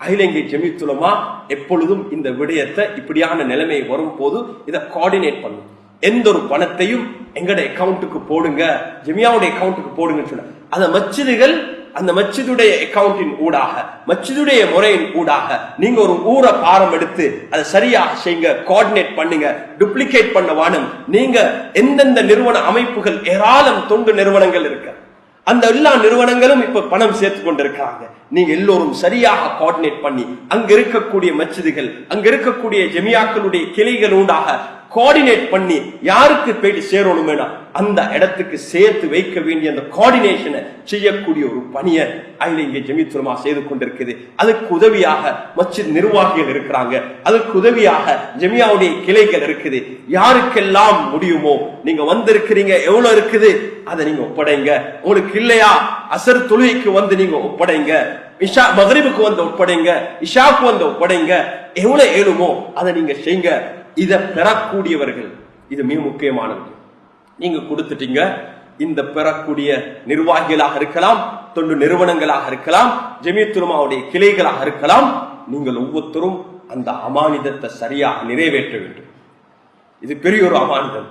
அகில இந்திய ஜமீஅத் உலமா எப்பொழுதும் இந்த விடயத்தை இப்படியான நிலைமை வரும் போது இதை கோஆர்டினேட் பண்ணும். எந்த ஒரு பணத்தையும் எங்கட அக்கௌண்ட்டுக்கு போடுங்க, ஜமியாவுடைய அக்கௌண்ட்டுக்கு போடுங்கன்னு சொன்ன அந்த மஸ்ஜிதுகள் அந்த மஸ்ஜிதுடைய அக்கௌண்டின் ஊடாக மஸ்ஜிதுடைய முறையின் ஊடாக நீங்க ஒரு ஊரை பாரம் எடுத்து அதை சரியாக செய்யுங்க, கோஆர்டினேட் பண்ணுங்க, டூப்ளிகேட் பண்ண வானம். நீங்க எந்தெந்த நிறுவன அமைப்புகள் ஏராளம் தொண்டு நிறுவனங்கள் இருக்கு, அந்த எல்லா நிறுவனங்களும் இப்ப பணம் சேர்த்து கொண்டிருக்கிறாங்க. நீங்க எல்லோரும் சரியாக கோஆர்டினேட் பண்ணி அங்க இருக்கக்கூடிய மஸ்ஜிதுகள் அங்க இருக்கக்கூடிய ஜமியாக்களுடைய கிளைகள் ஊடாக கோஆர்டினேட் பண்ணி யாருக்கு போயிட்டு சேரணுமேனா அந்த இடத்துக்கு சேர்த்து வைக்க வேண்டிய அந்த கோஆர்டினேஷனை செய்யக்கூடிய ஒரு பணியை அகில இந்திய ஜமீஅத் உலமா செய்து கொண்டிருக்குது. அதுக்கு உதவியாக மஸ்ஜித் நிர்வாகிகள் இருக்கிறாங்க, அதுக்கு உதவியாக ஜமியாவுடைய கிளைகள் இருக்குது. யாருக்கெல்லாம் முடியுமோ நீங்க வந்திருக்கிறீங்க, எவ்வளவு இருக்குது அதை நீங்க ஒப்படைங்க. உங்களுக்கு இல்லையா அசர் தொழுகைக்கு நீங்க ஒப்படைங்க, இஷா மக்ரிபுக்கு ஒப்படைங்க, இஷாக்கு ஒப்படைங்க. எவ்வளவு ஏழுமோ அதை நீங்க செய்யுங்க. இதை பெறக்கூடியவர்கள், இது மிக முக்கியமானது. நீங்க கொடுத்துட்டீங்க, இந்த பெறக்கூடிய நிர்வாகிகளாக இருக்கலாம், தொண்டு நிறுவனங்களாக இருக்கலாம், ஜமீஅத் உலமாவுடைய கிளைகளாக இருக்கலாம், நீங்கள் ஒவ்வொருத்தரும் அந்த அமானிதத்தை சரியாக நிறைவேற்ற வேண்டும். இது பெரிய ஒரு அமானிதம்.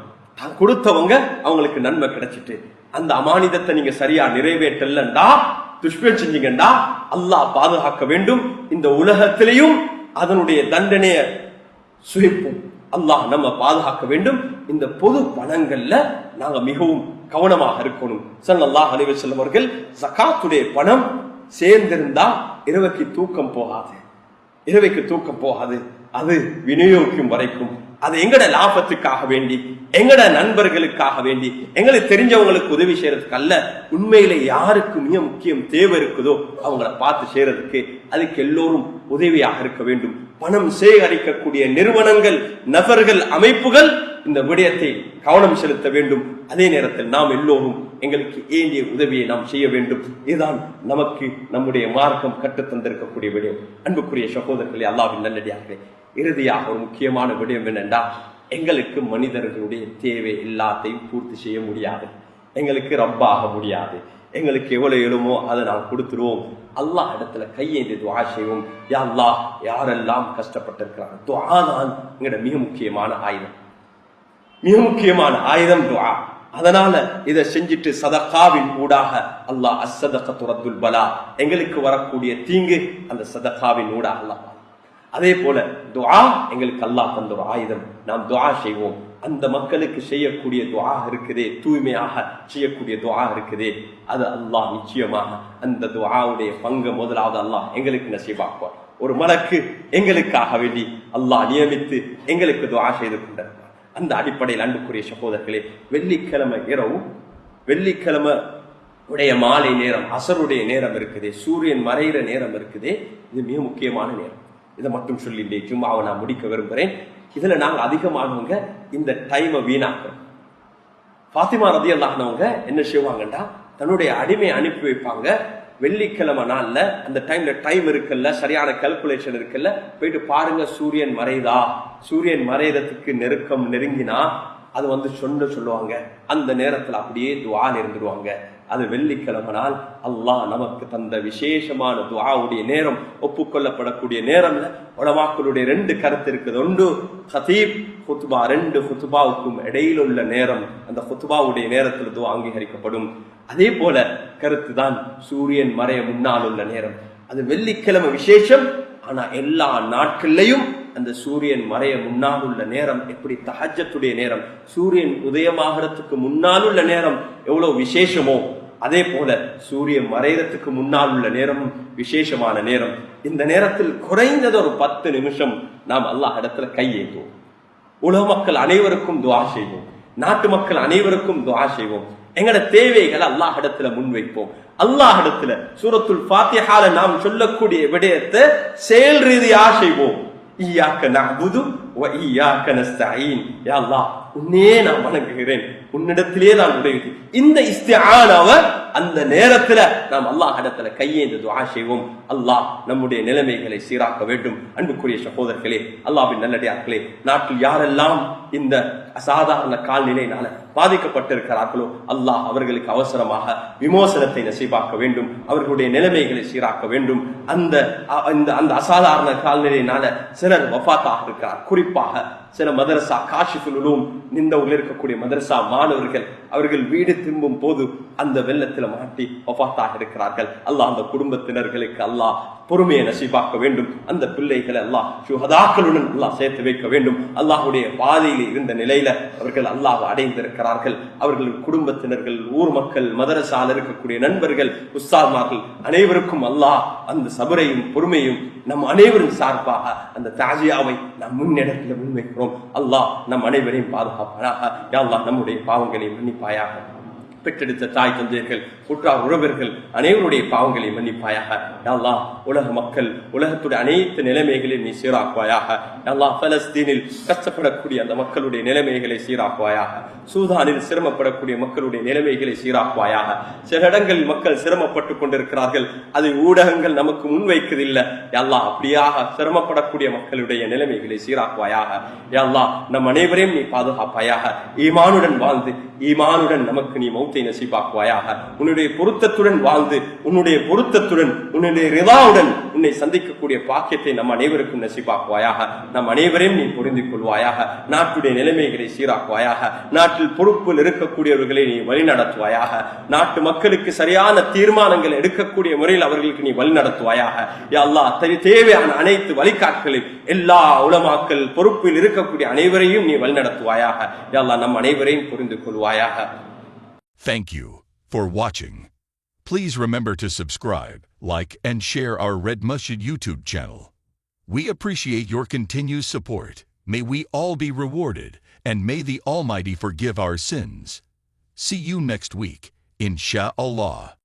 கொடுத்தவங்க அவங்களுக்கு நன்மை கிடைச்சிட்டு அந்த அமானிதத்தை நீங்க சரியா நிறைவேற்றலண்டா, துஷ்பிரயோகம் செஞ்சீங்கண்டா அல்லாஹ் பாதுகாக்க வேண்டும். இந்த உலகத்திலையும் அதனுடைய தண்டனையை சுகிப்போம். அல்லாஹ் நம்ம பாதுகாக்க வேண்டும். இந்த பொது பணங்கள்ல நாங்க மிகவும் கவனமாக இருக்கணும். ஸல்லல்லாஹு அலைஹி வஸல்லம் அவர்கள் ஜகாத்துடைய பணம் சேர்ந்திருந்தா இரவைக்கு தூக்கம் போகாது, அது விநியோகிக்கும் வரைக்கும் அது எங்கட லாபத்துக்காக வேண்டி, எங்கட நண்பர்களுக்காக வேண்டி, எங்களுக்கு தெரிஞ்சவங்களுக்கு உதவி செய்யறதுக்கு அல்ல. உண்மையில யாருக்கு மிக முக்கியம் தேவை இருக்குதோ அவங்கள பார்த்து செய்யறதுக்கு அதுக்கு எல்லோரும் உதவியாக இருக்க வேண்டும். பணம் சேகரிக்கக்கூடிய நிறுவனங்கள், நபர்கள், அமைப்புகள் இந்த விடயத்தை கவனம் செலுத்த வேண்டும். அதே நேரத்தில் நாம் எல்லோரும் எங்களுக்கு ஏண்டிய உதவியை நாம் செய்ய வேண்டும். இதுதான் நமக்கு நம்முடைய மார்க்கம் கற்றுத்தந்திருக்கக்கூடிய விடயம். அன்புக்குரிய சகோதரர்களே, அல்லாஹ்வின் நல்லடியார்களே, இறுதியாக ஒரு முக்கியமான விடயம் என்னென்றா, எங்களுக்கு மனிதர்களுடைய தேவை எல்லாத்தையும் பூர்த்தி செய்ய முடியாது, எங்களுக்கு ரப்பாக முடியாது. எங்களுக்கு எவ்வளவு எழுமோ அதை நாம் கொடுத்துருவோம். அல்லாஹ் இடத்துல கையேந்தி துஆ செய்வோம். யா அல்லாஹ், யாரெல்லாம் கஷ்டப்பட்டிருக்கிறாங்க, துஆ தான் எங்களோட மிக முக்கியமான ஆயுதம். துஆ. அதனால இதை செஞ்சுட்டு சதகாவின் ஊடாக அல்லாஹ் அஸ்ஸதகத்து ரத்துல் பலா, எங்களுக்கு வரக்கூடிய தீங்கு அந்த சதகாவின் ஊடாக அல்லாஹ். அதே போல துஆ எங்களுக்கு அல்லாஹ் தந்த ஒரு ஆயுதம். நாம் துஆ செய்வோம். அந்த மக்களுக்கு செய்யக்கூடிய துஆ இருக்குதே, தூய்மையாக செய்யக்கூடிய துஆ இருக்குதே, அது அல்லாஹ் நிச்சயமாக அந்த துஆவுடைய பங்கு முதலாவது அல்லாஹ் எங்களுக்கு நசீபாக்குவார். ஒரு மலக்கு எங்களுக்காக வேண்டி அல்லாஹ் நியமித்து எங்களுக்கு துஆ செய்து கொண்டிருக்கிறார். அந்த அடிப்படையில் அன்புக்குரிய சகோதரர்களே, வெள்ளிக்கிழமை இரவு, வெள்ளிக்கிழமை உடைய மாலை நேரம், அசருடைய நேரம் இருக்குதே, சூரியன் மறைகிற நேரம் இருக்குதே, இது மிக முக்கியமான நேரம். இதை மட்டும் சொல்லி ஜும்மாவை நான் முடிக்க விரும்புகிறேன். இதுல நாங்க அதிகமானவங்க இந்த டைமை வீணாக்குறோம். ஃபாத்திமா ரலியல்லாஹு அன்ஹா என்ன செய்வாங்கண்டா, தன்னுடைய அடிமையை அனுப்பி வைப்பாங்க. வெள்ளிக்கிழமை நாள்ல அந்த டைம் இருக்குல்ல, சரியான கால்குலேஷன் இருக்குல்ல, போயிட்டு பாருங்க சூரியன் மறைதா, சூரியன் மறைறதுக்கு நெருங்கினா அது வந்து சொல்லுவாங்க. அந்த நேரத்துல அப்படியே துஆல இருந்துருவாங்க. அது வெள்ளிக்கிழமை நாள் அல்லாஹ் நமக்கு தந்த விசேஷமான துஆவுடைய நேரம், ஒப்புக்கொள்ளப்படக்கூடிய நேரம்ல உலமாக்களுடைய 2 கருத்து இருக்குது. ஒன்று ஹதீப் ஹுத்பா, 2 ஹுத்பாவுக்கும் இடையில் உள்ள நேரம், அந்த ஹுத்பாவுடைய நேரத்தில் துஆ அங்கீகரிக்கப்படும். அதே போல கருத்து தான் சூரியன் மறைய முன்னால் உள்ள நேரம். அது வெள்ளிக்கிழமை விசேஷம். ஆனா எல்லா நாட்கள்லையும் அந்த சூரியன் மறைய முன்னால் உள்ள நேரம் எப்படி தஹஜ்ஜத்துடைய நேரம், சூரியன் உதயமாகறதுக்கு முன்னால் உள்ள நேரம் எவ்வளவு விசேஷமோ, அதே போல சூரியன் மறைறதுக்கு முன்னால் உள்ள நேரம் விசேஷமான நேரம். இந்த நேரத்தில் குறைந்தது ஒரு 10 நிமிஷம் நாம் அல்லாஹ் இடத்துல கையேற்றுவோம். உலக மக்கள் அனைவருக்கும் துஆ செய்வோம். நாட்டு மக்கள் அனைவருக்கும் துஆ செய்வோம். எங்கட தேவைகளை அல்லாஹ் இடத்துல முன்வைப்போம். அல்லாஹ் இடத்துல சூரத்துல் ஃபாத்திஹால நாம் சொல்லக்கூடிய விடயத்தை செயல் ரீதியா செய்வோம். இய்யாக நஅ்புது வ இய்யாக நஸ்தஈன். யா அல்லாஹ், உன்னே நான் வணங்குகிறேன், உன்னிடத்திலே நான் உதவி. இந்த இஸ்திஆனாவ அந்த நேரத்துல நாம் அல்லாஹ் இடத்துல கையேந்து துஆ செய்வோம். அல்லாஹ் நம்முடைய நிலைமைகளை சீராக்க வேண்டும். அன்புக்குரிய சகோதரர்களே, அல்லாஹ்வின் நல்லடியார்களே, நாட்டில் யாரெல்லாம் இந்த அசாதாரண கால்நிலையினால பாதிக்கப்பட்டிருக்கிறார்களோ அல்லாஹ் அவர்களுக்கு அவசரமாக விமோசனத்தை நசீபாக்க வேண்டும். அவர்களுடைய நிலைமைகளை சீராக்க வேண்டும். அந்த அசாதாரண கால்நிலையினால சிலர் வஃபாத்தாக இருக்கிறார். குறிப்பாக சில மதரசா காஷிஃபுல் உலூம் நிந்தவுல இருக்கக்கூடிய மதரசா மாணவர்கள், அவர்கள் வீடு திரும்பும் போது அந்த வெள்ளத்துல மாட்டி வஃபாத்தாக இருக்கிறார்கள். அல்லாஹ் அந்த குடும்பத்தினர்களுக்கு அல்லாஹ் பொறுமையை நசீபாக்க வேண்டும். அந்த பிள்ளைகளை அல்லாஹ் சுஹதாக்களுடன் அல்லாஹ் சேர்த்து வைக்க வேண்டும். அல்லாஹுடைய பாதையில் இருந்த நிலையில அவர்கள் அல்லாஹ் அடைந்திருக்கிறார்கள். அவர்கள் குடும்பத்தினர்கள், ஊர் மக்கள், மதரசால இருக்கக்கூடிய நண்பர்கள், உஸ்தாத்மார்கள் அனைவருக்கும் அல்லாஹ் அந்த சபரையும் பொறுமையும் நம் அனைவரும் சார்பாக அந்த தாஜியாவை நம் முன்னிடத்தில் முன்வைக்கிறோம். அல்லாஹ் நம் அனைவரையும் பாதுகாப்பானாக. யா அல்லாஹ் நம்முடைய பாவங்களை மன்னிப்பாயாக. பெற்றெடுத்த தாய் தந்தையர்கள், உற்றார் உறவர்கள் அனைவருடைய பாவங்களை மன்னிப்பாயாக. யா அல்லாஹ் உலக மக்கள், உலகத்துடைய அனைத்து நிலைமைகளில் நீ சீராக்குவாயாக. யா அல்லாஹ் பலஸ்தீனில் கஷ்டப்படக்கூடிய அந்த மக்களுடைய நிலைமைகளை சீராக்குவாயாக. சூதானில் சிரமப்படக்கூடிய மக்களுடைய நிலைமைகளை சீராக்குவாயாக. சில இடங்களில் மக்கள் சிரமப்பட்டுக் கொண்டிருக்கிறார்கள், அதை ஊடகங்கள் நமக்கு முன்வைக்கதில்லை. யா அல்லாஹ் அப்படியாக சிரமப்படக்கூடிய மக்களுடைய நிலைமைகளை சீராக்குவாயாக. யா அல்லாஹ் நம் அனைவரையும் நீ பாதுகாப்பாயாக. ஈமானுடன் வாழ்ந்து ஈமானுடன் நமக்கு நீ மௌத்தை நசீபாக்குவாயாக. உன்னுடைய பொருத்தத்துடன் வாழ்ந்து உன்னுடைய பொருத்தத்துடன் உன்னுடைய ரிதாவுடன் உன்னை சந்திக்கக்கூடிய பாக்கியத்தை நம் அனைவருக்கும் நசீபாக்குவாயாக. நம் அனைவரையும் நீ புரிந்து கொள்வாயாக. நாட்டுடைய நிலைமைகளை சீராக்குவாயாக. நாட்டில் பொறுப்பில் இருக்கக்கூடியவர்களை நீ வழிநடத்துவாயாக. நாட்டு மக்களுக்கு சரியான தீர்மானங்கள் எடுக்கக்கூடிய முறையில் அவர்களுக்கு நீ வழிநடத்துவாயாக. யா அல்லாஹ் தேவையான அனைத்து வழிகாட்டுகளையும் எல்லா உலமாக்கள் பொறுப்பில் இருக்கக்கூடிய அனைவரையும் நீ வழிநடத்துவாயாக. யா அல்லாஹ் நம் அனைவரையும் புரிந்து கொள்வாயாக. Thank you for watching. Please remember to subscribe, like, and share our Red Masjid YouTube channel. We appreciate your continued support. May we all be rewarded, and may the Almighty forgive our sins. See you next week, Insha'Allah.